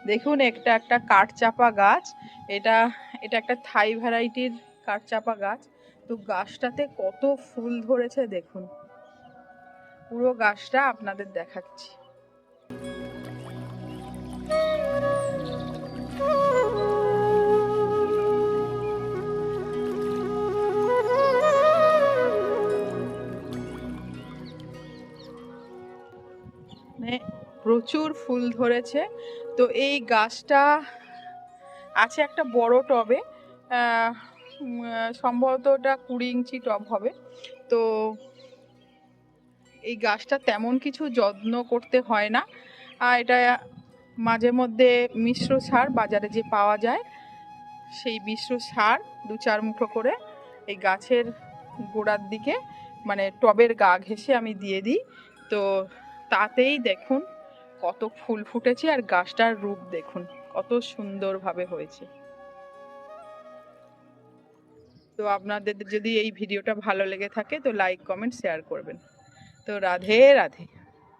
দেখুন একটা একটা কাঠচাপা গাছ। এটা এটা একটা থাই ভ্যারাইটির কাঠচাপা গাছ। তো গাছটাতে কত ফুল ধরেছে দেখুন, পুরো গাছটা আপনাদের দেখাচ্ছি। মানে প্রচুর ফুল ধরেছে। তো এই গাছটা আছে একটা বড় টবে, সম্ভবত ওটা 20 ইঞ্চি টব হবে। তো এই গাছটা তেমন কিছু যত্ন করতে হয় না। এটা মাঝে মধ্যে মিশ্র সার বাজারে যে পাওয়া যায়, সেই মিশ্র সার 2-4 মুঠো করে এই গাছের গোড়ার দিকে, মানে টবের গা ঘেঁষে আমি দিয়ে দিই। তো তাতেই দেখুন কত ফুল ফুটেছে, আর গাছটার রূপ দেখুন কত সুন্দরভাবে হয়েছে। তো আপনাদের যদি এই ভিডিওটা ভালো লেগে থাকে তো লাইক, কমেন্ট, শেয়ার করবেন। তো রাধে রাধে।